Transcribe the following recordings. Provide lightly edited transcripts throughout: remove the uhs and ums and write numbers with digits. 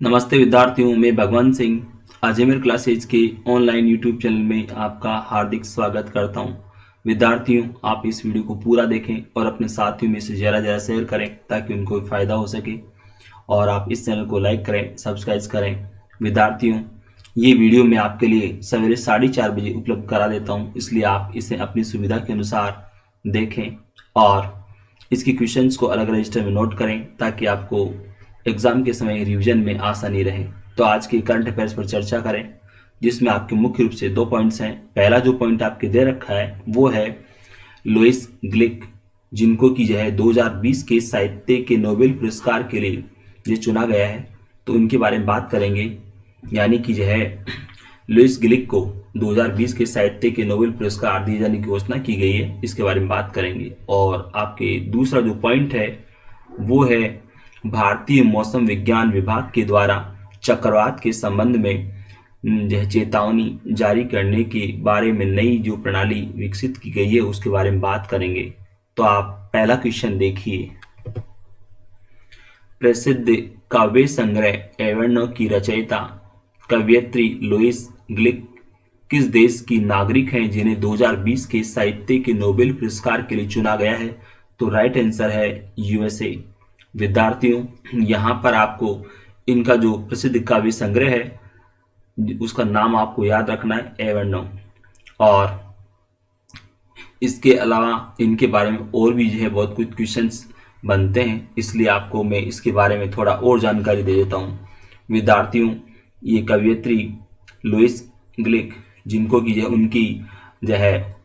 नमस्ते विद्यार्थियों, मैं भगवंत सिंह अजमेर क्लासेज के ऑनलाइन यूट्यूब चैनल में आपका हार्दिक स्वागत करता हूं। विद्यार्थियों, आप इस वीडियो को पूरा देखें और अपने साथियों में से ज़रा शेयर करें ताकि उनको फ़ायदा हो सके। और आप इस चैनल को लाइक करें, सब्सक्राइब करें। विद्यार्थियों, ये वीडियो मैं आपके लिए सवेरे 4:30 बजे उपलब्ध करा देता हूँ, इसलिए आप इसे अपनी सुविधा के अनुसार देखें और इसके क्वेश्चंस को अलग रजिस्टर में नोट करें ताकि आपको एग्जाम के समय रिवीजन में आसानी रहे। तो आज के करंट अफेयर्स पर चर्चा करें, जिसमें आपके मुख्य रूप से 2 पॉइंट्स हैं। पहला जो पॉइंट आपके दे रखा है वो है लुईस ग्लिक, जिनको की जो है 2020 के साहित्य के नोबेल पुरस्कार के लिए ये चुना गया है, तो उनके बारे में बात करेंगे। यानी कि जो है लुईस ग्लिक को 2020 के साहित्य के नोबेल पुरस्कार दिए जाने की घोषणा की गई है, इसके बारे में बात करेंगे। और आपके दूसरा जो पॉइंट है वो है भारतीय मौसम विज्ञान विभाग के द्वारा चक्रवात के संबंध में जो चेतावनी जारी करने के बारे में नई जो प्रणाली विकसित की गई है उसके बारे में बात करेंगे। तो आप पहला क्वेश्चन देखिए। प्रसिद्ध काव्य संग्रह एवर्नो की रचयिता कवयित्री लुईस ग्लिक किस देश की नागरिक हैं जिन्हें 2020 के साहित्य के नोबेल पुरस्कार के लिए चुना गया है? तो राइट आंसर है यूएसए। विद्यार्थियों, यहाँ पर आपको इनका जो प्रसिद्ध काव्य संग्रह है उसका नाम आपको याद रखना है, एवर्नो। और इसके अलावा इनके बारे में और भी जो है बहुत कुछ क्वेश्चंस बनते हैं, इसलिए आपको मैं इसके बारे में थोड़ा और जानकारी दे देता हूँ। विद्यार्थियों, ये कवयित्री लुईस ग्लिक, जिनको की जो है उनकी जो है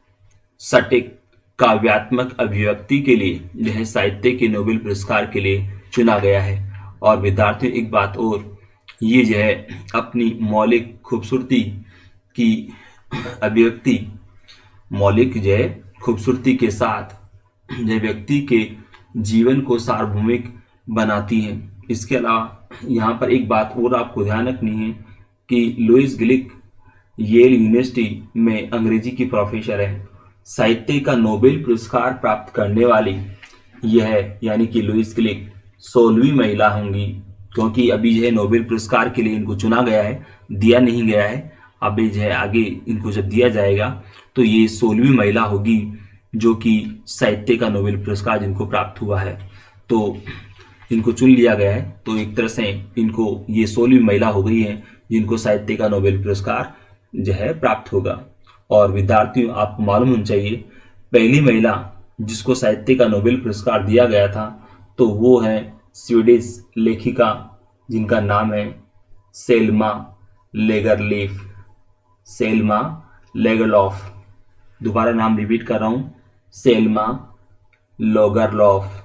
सटीक काव्यात्मक अभिव्यक्ति के लिए जो है साहित्य के नोबेल पुरस्कार के लिए चुना गया है। और विद्यार्थियों, एक बात और, ये जो है अपनी मौलिक खूबसूरती की अभिव्यक्ति, मौलिक जो है खूबसूरती के साथ जो व्यक्ति के जीवन को सार्वभौमिक बनाती हैं। इसके अलावा यहाँ पर एक बात और आपको ध्यान रखनी है कि लुईस ग्लिक येल यूनिवर्सिटी में अंग्रेजी की प्रोफेसर है। साहित्य का नोबेल पुरस्कार प्राप्त करने वाली यह यानी कि लुईस ग्लिक 16वीं महिला होंगी, क्योंकि अभी जो है नोबेल पुरस्कार के लिए इनको चुना गया है, दिया नहीं गया है। अभी जो है आगे इनको जब दिया जाएगा तो ये 16वीं महिला होगी जो कि साहित्य का नोबेल पुरस्कार जिनको प्राप्त हुआ है। तो इनको चुन लिया गया है, तो एक तरह से इनको ये 16वीं महिला हो गई है जिनको साहित्य का नोबेल पुरस्कार जो है प्राप्त होगा। और विद्यार्थियों, आपको मालूम होना चाहिए पहली महिला जिसको साहित्य का नोबेल पुरस्कार दिया गया था तो वो है स्वीडिश लेखिका जिनका नाम है सेल्मा लेगरलीफ, सेल्मा लेगरलॉफ। दोबारा नाम रिपीट कर रहा हूँ, सेल्मा लोगरलॉफ।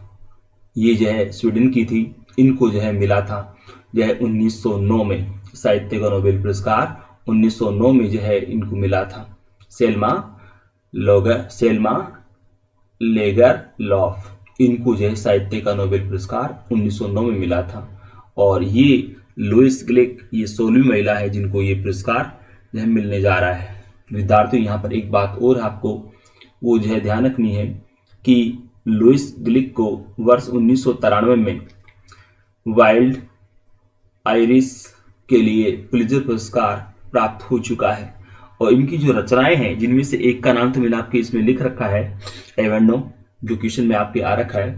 ये जो है स्वीडन की थी, इनको जो है मिला था जो है 1909 में साहित्य का नोबेल पुरस्कार 1909 में जो है इनको मिला था। सेल्मा लेगरलॉफ, इनको जो है साहित्य का नोबेल पुरस्कार 1909 में मिला था। और ये लुईस ग्लिक ये 16वीं महिला है जिनको ये पुरस्कार जो है मिलने जा रहा है। विद्यार्थियों, यहाँ पर एक बात और आपको वो जो है ध्यान रखनी है कि लुईस ग्लिक को वर्ष 1993 में वाइल्ड आइरिस के लिए पुलित्जर पुरस्कार प्राप्त हो चुका है। और इनकी जो रचनाएं हैं, जिनमें से एक का नाम तो मैंने आपके इसमें लिख रखा है, एवर्नो, जो क्वेश्चन में आपके आ रखा है।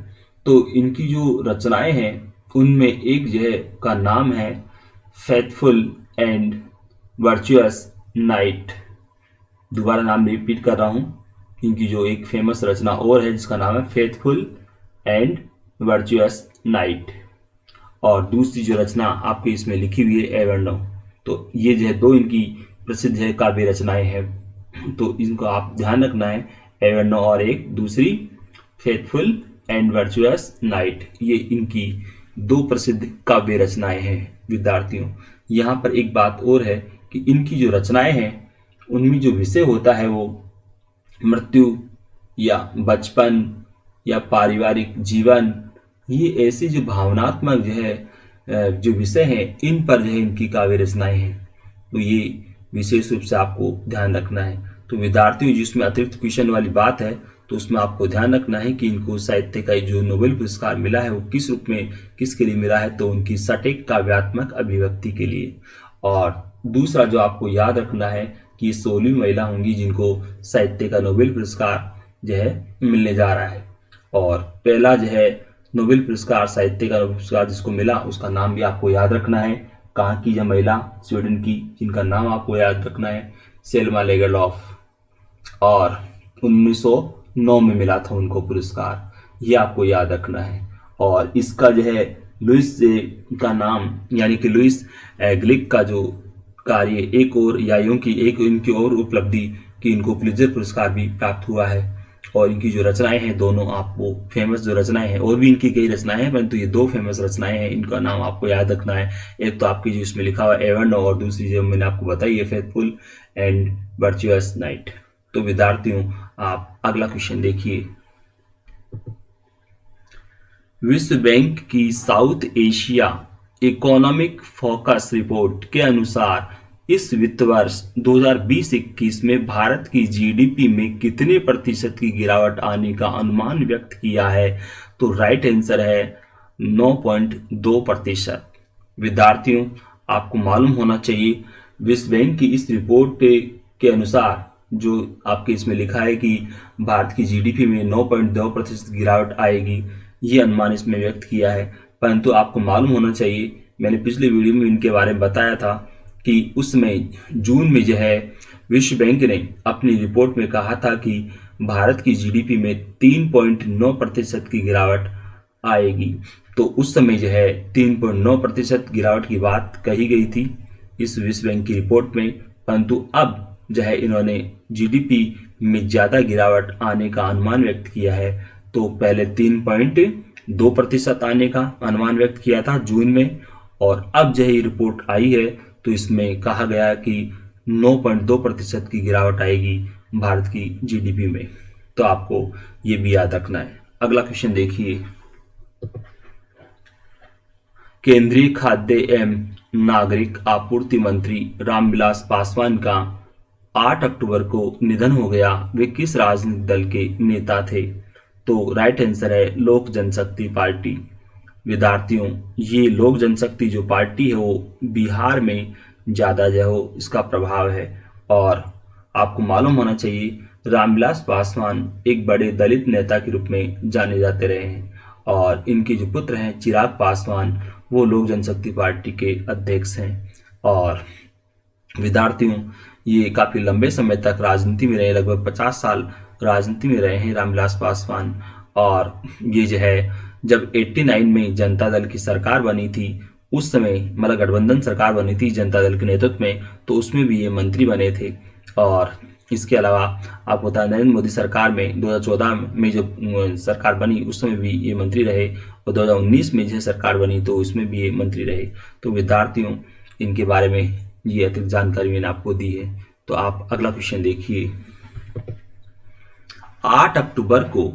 तो इनकी जो रचनाएं हैं उनमें एक जो है का नाम है फेथफुल एंड वर्चुअस नाइट। दोबारा नाम रिपीट कर रहा हूं, इनकी जो एक फेमस रचना और है जिसका नाम है फेथफुल एंड वर्चुअस नाइट। और दूसरी जो रचना आपके इसमें लिखी हुई है एवर्नो। तो ये जो है दो इनकी प्रसिद्ध है काव्य रचनाएं हैं, तो इनको आप ध्यान रखना है, एवर्नो और एक दूसरी फेथफुल एंड वर्चुअस नाइट। ये इनकी दो प्रसिद्ध काव्य रचनाएं हैं। विद्यार्थियों, यहाँ पर एक बात और है कि इनकी जो रचनाएं हैं उनमें जो विषय होता है वो मृत्यु या बचपन या पारिवारिक जीवन, ये ऐसे जो भावनात्मक जो है जो विषय हैं इन पर जो है इनकी काव्य रचनाएं हैं। तो ये विशेष रूप से आपको ध्यान रखना है। तो विद्यार्थियों, जिसमें अतिरिक्त क्वेश्चन वाली बात है तो उसमें आपको ध्यान रखना है कि इनको साहित्य का जो नोबेल पुरस्कार मिला है वो किस रूप में किसके लिए मिला है, तो उनकी सटीक काव्यात्मक अभिव्यक्ति के लिए। और दूसरा जो आपको याद रखना है कि 16वीं महिला होंगी जिनको साहित्य का नोबेल पुरस्कार जो है मिलने जा रहा है। और पहला जो है नोबेल पुरस्कार, साहित्य का नोबेल पुरस्कार जिसको मिला उसका नाम भी आपको याद रखना है। कहाँ की यह महिला, स्वीडन की, जिनका नाम आपको याद रखना है सेल्मा लेगरलॉफ, और 1909 में मिला था उनको पुरस्कार, ये आपको याद रखना है। और इसका जो है लुइस का नाम यानी कि लुइस ग्लिक का जो कार्य एक और या यूं की एक इनकी और उपलब्धि कि इनको पुलित्जर पुरस्कार भी प्राप्त हुआ है। और इनकी जो रचनाएं हैं दोनों आपको फेमस जो रचनाएं हैं, और भी इनकी कई रचनाएं हैं परंतु ये दो फेमस रचनाएं हैं, इनका नाम आपको याद रखना है। एक तो आपकी जो इसमें लिखा हुआ एवर्नो, और दूसरी जो मैंने आपको बताई है फेथफुल एंड वर्चुअस नाइट। तो विद्यार्थियों आप अगला क्वेश्चन देखिए। विश्व बैंक की south Asia economic focus report के अनुसार इस वित्त वर्ष 2020-21 में भारत की जीडीपी में कितने प्रतिशत की गिरावट आने का अनुमान व्यक्त किया है, तो राइट आंसर है 9.2%। विद्यार्थियों आपको मालूम होना चाहिए विश्व बैंक की इस रिपोर्ट के अनुसार जो आपके इसमें लिखा है कि भारत की जीडीपी में 9.2% गिरावट आएगी, ये अनुमान इसमें व्यक्त किया है। परंतु आपको मालूम होना चाहिए, मैंने पिछले वीडियो में इनके बारे में बताया था कि उसमें जून में जो है विश्व बैंक ने अपनी रिपोर्ट में कहा था कि भारत की जीडीपी में 3.9% की गिरावट आएगी। तो उस समय जो है 3.9% गिरावट की बात कही गई थी इस विश्व बैंक की रिपोर्ट में, परंतु अब जो है इन्होंने जीडीपी में ज़्यादा गिरावट आने का अनुमान व्यक्त किया है। तो पहले 3.2% आने का अनुमान व्यक्त किया था जून में, और अब जो ये रिपोर्ट आई है तो इसमें कहा गया कि 9.2% की गिरावट आएगी भारत की जीडीपी में। तो आपको ये भी याद रखना है। अगला क्वेश्चन देखिए। केंद्रीय खाद्य एवं नागरिक आपूर्ति मंत्री रामविलास पासवान का 8 अक्टूबर को निधन हो गया। वे किस राजनीतिक दल के नेता थे, तो राइट आंसर है लोक जनशक्ति पार्टी। विद्यार्थियों ये लोक जनशक्ति जो पार्टी है वो बिहार में ज़्यादा जो है इसका प्रभाव है। और आपको मालूम होना चाहिए रामविलास पासवान एक बड़े दलित नेता के रूप में जाने जाते रहे हैं, और इनके जो पुत्र हैं चिराग पासवान वो लोक जनशक्ति पार्टी के अध्यक्ष हैं। और विद्यार्थियों ये काफ़ी लंबे समय तक राजनीति में रहे, लगभग 50 साल राजनीति में रहे हैं रामविलास पासवान। और ये जो है जब 89 में जनता दल की सरकार बनी थी उस समय, मतलब गठबंधन सरकार बनी थी जनता दल के नेतृत्व में, तो उसमें भी ये मंत्री बने थे। और इसके अलावा आपको बता नरेंद्र मोदी सरकार में 2014 में जो सरकार बनी उस समय भी ये मंत्री रहे, और 2019 में जो सरकार बनी तो उसमें भी ये मंत्री रहे। तो विद्यार्थियों इनके बारे में ये अतिरिक्त जानकारी मैंने आपको दी है। तो आप अगला क्वेश्चन देखिए। 8 अक्टूबर को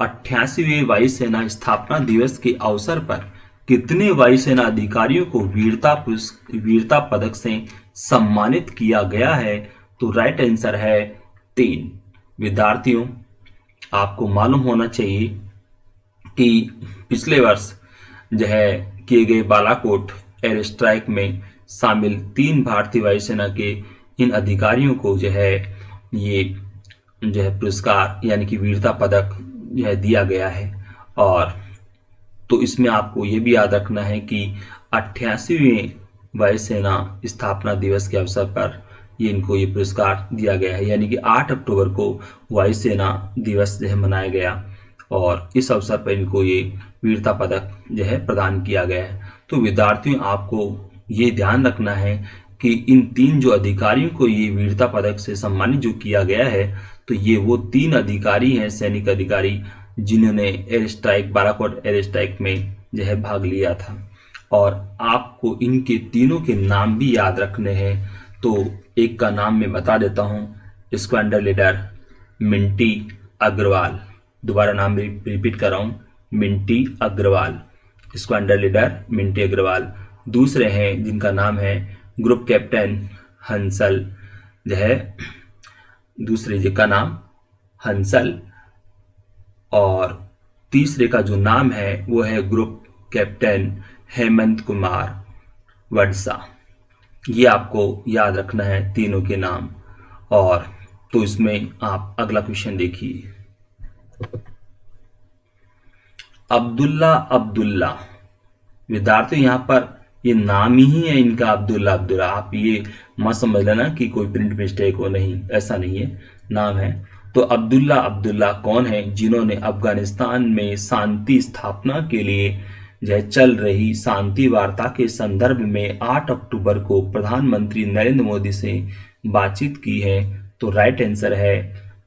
88वें वायुसेना स्थापना दिवस के अवसर पर कितने वायुसेना अधिकारियों को वीरता पदक से सम्मानित किया गया है, तो राइट आंसर है 3। विद्यार्थियों आपको मालूम होना चाहिए कि पिछले वर्ष जो है किए गए बालाकोट एयर स्ट्राइक में शामिल 3 भारतीय वायुसेना के इन अधिकारियों को जो है ये जो है पुरस्कार यानी कि वीरता पदक जो है दिया गया है। और तो इसमें आपको ये भी याद रखना है कि 88वें वायुसेना स्थापना दिवस के अवसर पर इनको ये पुरस्कार दिया गया है, यानी कि 8 अक्टूबर को वायुसेना दिवस जो है मनाया गया, और इस अवसर पर इनको ये वीरता पदक जो है प्रदान किया गया है। तो विद्यार्थियों आपको ये ध्यान रखना है कि इन 3 जो अधिकारियों को ये वीरता पदक से सम्मानित जो किया गया है, तो ये वो 3 अधिकारी हैं, सैनिक अधिकारी, जिन्होंने air strike Balakot air strike में जो है भाग लिया था। और आपको इनके तीनों के नाम भी याद रखने हैं। तो एक का नाम मैं बता देता हूँ, स्क्वाड्रन लीडर मिंटी अग्रवाल। दोबारा नाम रिपीट कर रहा हूँ, मिंटी अग्रवाल, स्क्वाड्रन लीडर मिंटी अग्रवाल। दूसरे हैं जिनका नाम है ग्रुप कैप्टन हंसल जो है, दूसरे जिनका नाम हंसल और तीसरे का जो नाम है वो है ग्रुप कैप्टन हेमंत कुमार वडसा। ये आपको याद रखना है तीनों के नाम। और तो इसमें आप अगला क्वेश्चन देखिए। अब्दुल्ला अब्दुल्ला, विद्यार्थी यहाँ पर ये नाम ही है इनका अब्दुल्ला अब्दुल्ला। आप ये मत समझ लेना कि कोई प्रिंट मिस्टेक हो, नहीं, ऐसा नहीं है, नाम है। तो अब्दुल्ला अब्दुल्ला कौन है? जिन्होंने अफगानिस्तान में शांति स्थापना के लिए जो चल रही शांति वार्ता के संदर्भ में 8 अक्टूबर को प्रधानमंत्री नरेंद्र मोदी से बातचीत की है। तो राइट आंसर है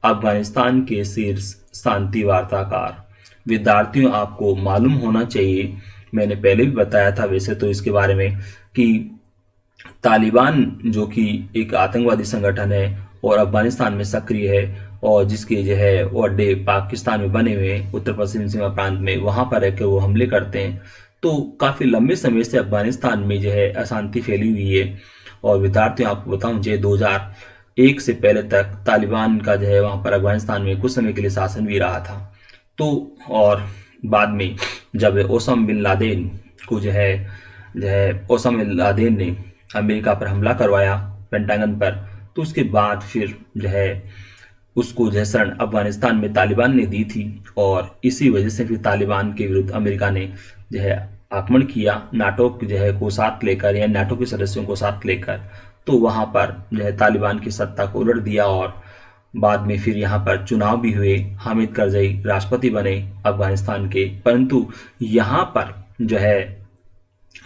अफगानिस्तान के शीर्ष शांति वार्ताकार। विद्यार्थियों, आपको मालूम होना चाहिए, मैंने पहले भी बताया था वैसे तो इसके बारे में, कि तालिबान जो कि एक आतंकवादी संगठन है और अफगानिस्तान में सक्रिय है, और जिसके जो है वो अड्डे पाकिस्तान में बने हुए हैं, उत्तर पश्चिम सीमा प्रांत में, वहां पर रहकर वो हमले करते हैं। तो काफी लंबे समय से अफगानिस्तान में जो है अशांति फैली हुई है। और विद्यार्थियों, आपको बताऊं, जो 2001 से पहले तक तालिबान का जो है वहां पर अफगानिस्तान में कुछ समय के लिए शासन भी रहा था। तो और बाद में जब ओसामा बिन लादेन को जो है ओसामा बिन लादेन ने अमेरिका पर हमला करवाया पेंटागन पर, तो उसके बाद फिर जो है उसको जो है शरण अफगानिस्तान में तालिबान ने दी थी। और इसी वजह से फिर तालिबान के विरुद्ध अमेरिका ने जो है आक्रमण किया, नाटो जो है को साथ लेकर या नाटो के सदस्यों को साथ लेकर। तो वहां पर जो है तालिबान की सत्ता को उलट दिया और बाद में फिर यहाँ पर चुनाव भी हुए, हामिद करजई राष्ट्रपति बने अफगानिस्तान के। परंतु यहाँ पर जो है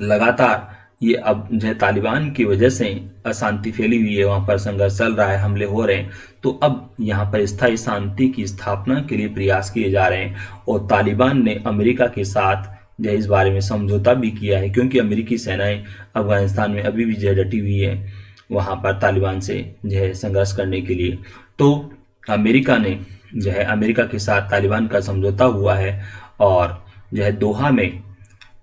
लगातार ये अब जो है तालिबान की वजह से अशांति फैली हुई है, वहां पर संघर्ष चल रहा है, हमले हो रहे हैं। तो अब यहाँ पर स्थायी शांति की स्थापना के लिए प्रयास किए जा रहे हैं। और तालिबान ने अमेरिका के साथ जो है इस बारे में समझौता भी किया है, क्योंकि अमेरिकी सेनाएं अफगानिस्तान में अभी भी जो है डटी हुई है वहां पर तालिबान से जो है संघर्ष करने के लिए। तो अमेरिका ने जो है अमेरिका के साथ तालिबान का समझौता हुआ है, और जो है दोहा में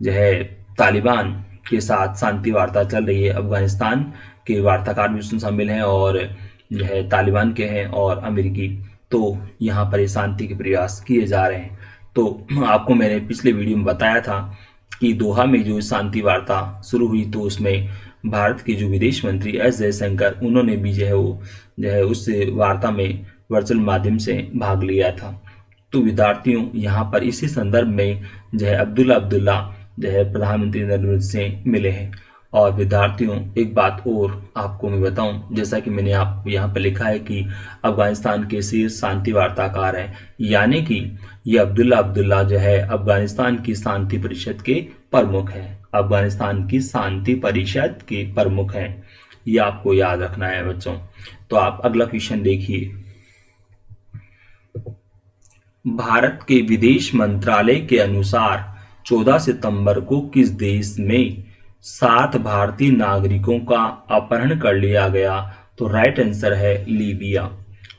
जो है तालिबान के साथ शांति वार्ता चल रही है। अफगानिस्तान के वार्ताकार भी उसमें शामिल हैं और जो है तालिबान के हैं और अमेरिकी। तो यहाँ पर ये शांति के प्रयास किए जा रहे हैं। तो आपको मैंने पिछले वीडियो में बताया था कि दोहा में जो शांति वार्ता शुरू हुई, तो उसमें भारत के जो विदेश मंत्री एस जयशंकर, उन्होंने भी जो है उस वार्ता में वर्चुअल माध्यम से भाग लिया था। तो विद्यार्थियों, यहाँ पर इसी संदर्भ में जो है अब्दुल्ला अब्दुल्ला जो है प्रधानमंत्री नरेंद्र मोदी से मिले हैं। और विद्यार्थियों, एक बात और आपको मैं बताऊं, जैसा कि मैंने आप यहाँ पर लिखा है कि अफगानिस्तान के शीर्ष शांति वार्ताकार हैं, यानी कि ये अब्दुल्ला अब्दुल्ला जो है अफगानिस्तान की शांति परिषद के प्रमुख हैं। अफगानिस्तान की शांति परिषद के प्रमुख हैं, ये आपको याद रखना है बच्चों। तो आप अगला क्वेश्चन देखिए। भारत के विदेश मंत्रालय के अनुसार 14 सितंबर को किस देश में 7 भारतीय नागरिकों का अपहरण कर लिया गया? तो राइट आंसर है लीबिया।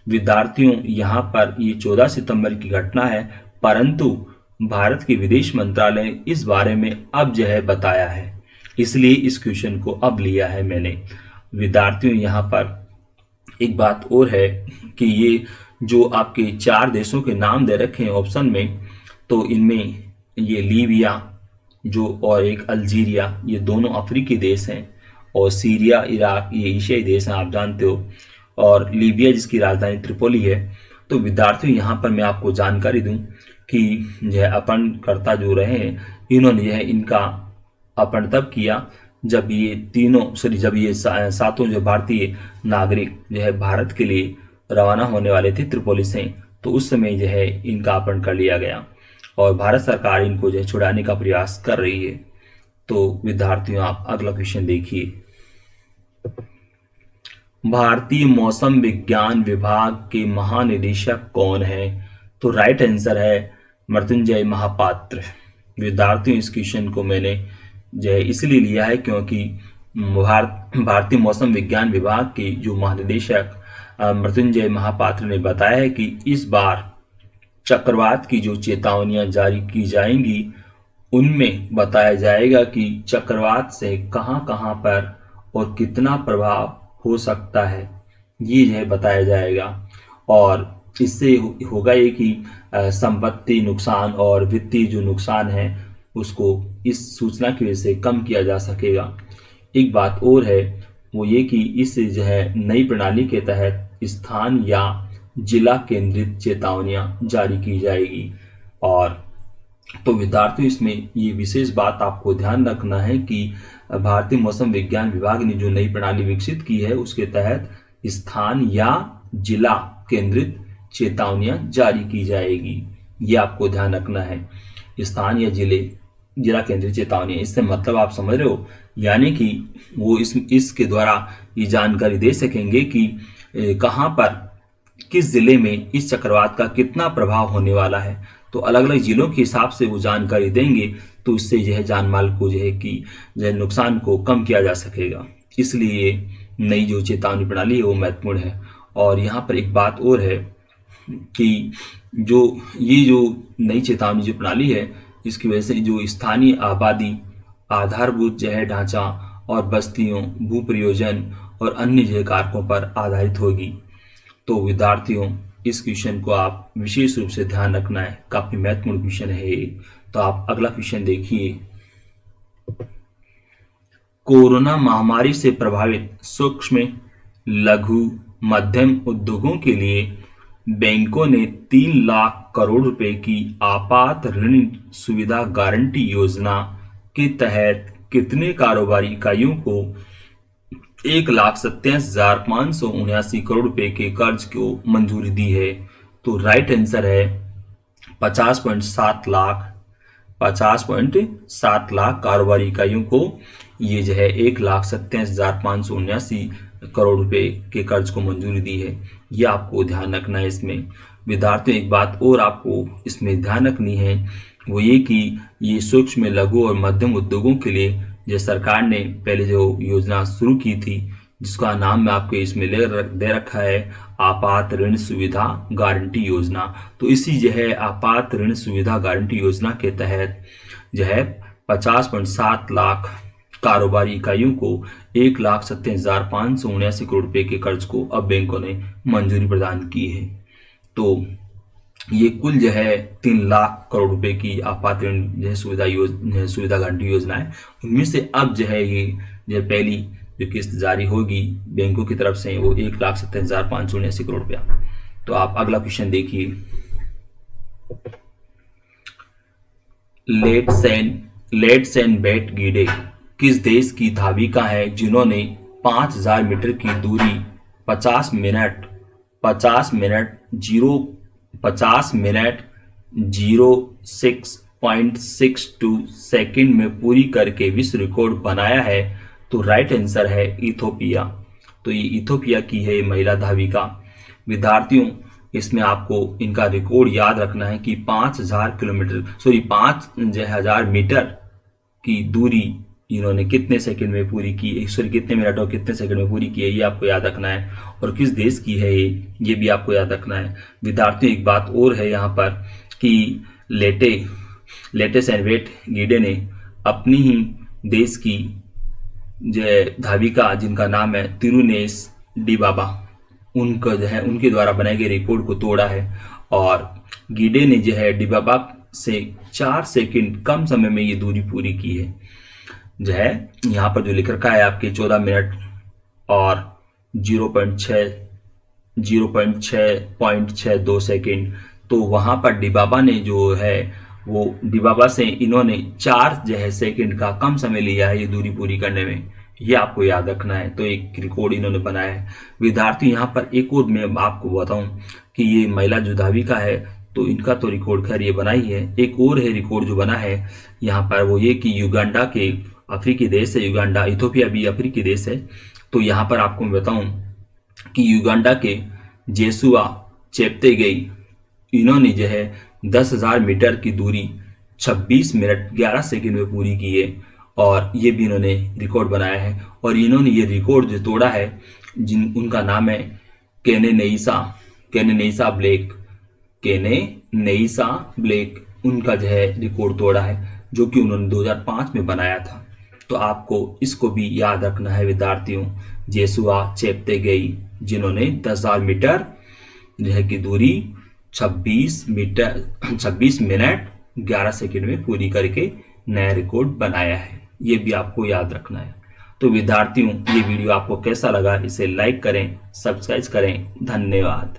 विद्यार्थियों, यहाँ पर ये 14 सितंबर की घटना है, परंतु भारत के विदेश मंत्रालय ने इस बारे में अब जो है बताया है, इसलिए इस क्वेश्चन को अब लिया है मैंने। विद्यार्थियों, यहाँ पर एक बात और है कि ये जो आपके 4 देशों के नाम दे रखे हैं ऑप्शन में, तो इनमें ये लीबिया जो और एक अल्जीरिया, ये दोनों अफ्रीकी देश हैं, और सीरिया, इराक, ये एशियाई देश हैं, आप जानते हो। और लीबिया जिसकी राजधानी त्रिपोली है। तो विद्यार्थियों, यहाँ पर मैं आपको जानकारी दूं कि जो है अपहरणकर्ता जो रहे हैं, इन्होंने जो है इनका अपहरण तब किया जब ये 7 जो भारतीय नागरिक जो है भारत के लिए रवाना होने वाले थे त्रिपोली से। तो उस समय जो है इनका अपहरण कर लिया गया और भारत सरकार इनको जो है छुड़ाने का प्रयास कर रही है। तो विद्यार्थियों, आप अगला क्वेश्चन देखिए। भारतीय मौसम विज्ञान विभाग के महानिदेशक कौन है? तो राइट आंसर है मृत्युंजय महापात्र। विद्यार्थियों, इस क्वेश्चन को मैंने जो है इसलिए लिया है क्योंकि भारतीय मौसम विज्ञान विभाग के जो महानिदेशक मृत्युंजय महापात्र ने बताया है कि इस बार चक्रवात की जो चेतावनियां जारी की जाएंगी, उनमें बताया जाएगा कि चक्रवात से कहां-कहां पर और कितना प्रभाव हो सकता है, ये जो है बताया जाएगा। और इससे होगा ये कि संपत्ति नुकसान और वित्तीय जो नुकसान है उसको इस सूचना की वजह से कम किया जा सकेगा। एक बात और है, वो ये कि इस जो है नई प्रणाली के तहत स्थान या जिला केंद्रित चेतावनियां जारी की जाएगी। और तो विद्यार्थियों, इसमें ये विशेष बात आपको ध्यान रखना है कि भारतीय मौसम विज्ञान विभाग ने जो नई प्रणाली विकसित की है उसके तहत स्थान या जिला केंद्रित चेतावनियां जारी की जाएगी। ये आपको ध्यान रखना है, स्थान या जिला केंद्रित चेतावनियां। इससे मतलब आप समझ रहे हो, यानी कि वो इसके द्वारा ये जानकारी दे सकेंगे कि कहाँ पर किस जिले में इस चक्रवात का कितना प्रभाव होने वाला है। तो अलग अलग जिलों के हिसाब से वो जानकारी देंगे, तो उससे जो है जान माल को जो है कि जो है नुकसान को कम किया जा सकेगा। इसलिए नई जो चेतावनी प्रणाली है वो महत्वपूर्ण है। और यहाँ पर एक बात और है कि ये जो नई चेतावनी जो प्रणाली है, इसकी वजह से जो स्थानीय आबादी, आधारभूत जो है ढांचा और बस्तियों, भू प्रयोजन और अन्य जो है कारकों पर आधारित होगी। तो विद्यार्थियों, इस क्वेश्चन को आप विशेष रूप से ध्यान रखना है, काफी महत्वपूर्ण क्वेश्चन है ये। तो आप अगला क्वेश्चन देखिए। कोरोना महामारी से प्रभावित सूक्ष्म, लघु, मध्यम उद्योगों के लिए बैंकों ने 3 लाख करोड़ रुपए की आपात ऋण सुविधा गारंटी योजना के तहत कितने कारोबारी इकाइयों को 1,27,579 करोड़ रुपए के कर्ज को मंजूरी दी है? तो राइट आंसर है 50.7 लाख। 50.7 लाख कारोबारी इकाइयों को ये जो है 1,27,579 करोड़ रुपए के कर्ज को मंजूरी दी है। ये आपको ध्यान रखना है। इसमें विद्यार्थियों, एक बात और आपको इसमें ध्यान रखनी है, वो ये कि ये सूक्ष्म, लघु और मध्यम उद्योगों के लिए जो सरकार ने पहले जो योजना शुरू की थी, जिसका नाम मैं आपको इसमें दे रखा है आपात ऋण सुविधा गारंटी योजना। तो इसी जो है आपात ऋण सुविधा गारंटी योजना के तहत जो है 50.7 लाख कारोबारी इकाइयों को 1,27,579 करोड़ रुपए के कर्ज को अब बैंकों ने मंजूरी प्रदान की है। तो ये कुल जो है 3 लाख करोड़ रुपए की आपात ऋण जो है सुविधा गारंटी योजना है। उनमें से अब जो है ये जो पहली जो किस्त जारी होगी बैंकों की तरफ से, वो 1,27,579 करोड़ रुपया। तो आप अगला क्वेश्चन देखिए। लेट्स एंड बेट गीडे किस देश की धाविका है जिन्होंने 5,000 मीटर की दूरी 50 मिनट 06.62 सेकंड में पूरी करके विश्व रिकॉर्ड बनाया है? तो राइट आंसर है इथोपिया। तो ये इथोपिया की है महिला धाविका। विद्यार्थियों, इसमें आपको इनका रिकॉर्ड याद रखना है कि 5,000 मीटर की दूरी इन्होंने कितने सेकंड में पूरी की, कितने मिनट और कितने सेकंड में पूरी की है, ये आपको याद रखना है। और किस देश की है ये भी आपको याद रखना है। विद्यार्थियों, एक बात और है यहाँ पर कि लेटेस एंड वेट गीडे ने अपनी ही देश की जो धाविका, जिनका नाम है तिरुनेश डिबाबा, उनका जो है उनके द्वारा बनाए गए रिकॉर्ड को तोड़ा है। और गीडे ने जो है डिबाबा से 4 सेकंड कम समय में ये दूरी पूरी की है। जो है यहाँ पर जो लिख रखा है आपके 14 मिनट और 0.62 सेकंड। तो वहां पर डिबाबा ने जो है वो डिबाबा से इन्होंने 4 जो है सेकंड का कम समय लिया है ये दूरी पूरी करने में। ये आपको याद रखना है। तो एक रिकॉर्ड इन्होंने बनाया है। विद्यार्थी, यहाँ पर एक और मैं आपको बताऊं कि ये महिला जो धाविका है, तो इनका तो रिकॉर्ड खैर ये बना ही है। एक और है रिकॉर्ड जो बना है यहाँ पर, वो ये कि युगांडा के, अफ्रीकी देश है युगांडा, इथोपिया भी अफ्रीकी देश है। तो यहाँ पर आपको मैं बताऊं कि युगांडा के जेसुआ चेप्तेगेई, इन्होंने जो है 10,000 मीटर की दूरी 26 मिनट 11 सेकंड में पूरी की है। और ये भी इन्होंने रिकॉर्ड बनाया है। और इन्होंने ये रिकॉर्ड जो तोड़ा है, उनका नाम है केनेनेइसा ब्लेक, उनका जो है रिकॉर्ड तोड़ा है, जो कि उन्होंने 2005 में बनाया था। तो आपको इसको भी याद रखना है विद्यार्थियों, जेसुआ चेप्तेगेई, जिन्होंने 10,000 मीटर यह की दूरी 26 मिनट 11 सेकंड में पूरी करके नया रिकॉर्ड बनाया है। ये भी आपको याद रखना है। तो विद्यार्थियों, ये वीडियो आपको कैसा लगा इसे लाइक करें, सब्सक्राइब करें। धन्यवाद।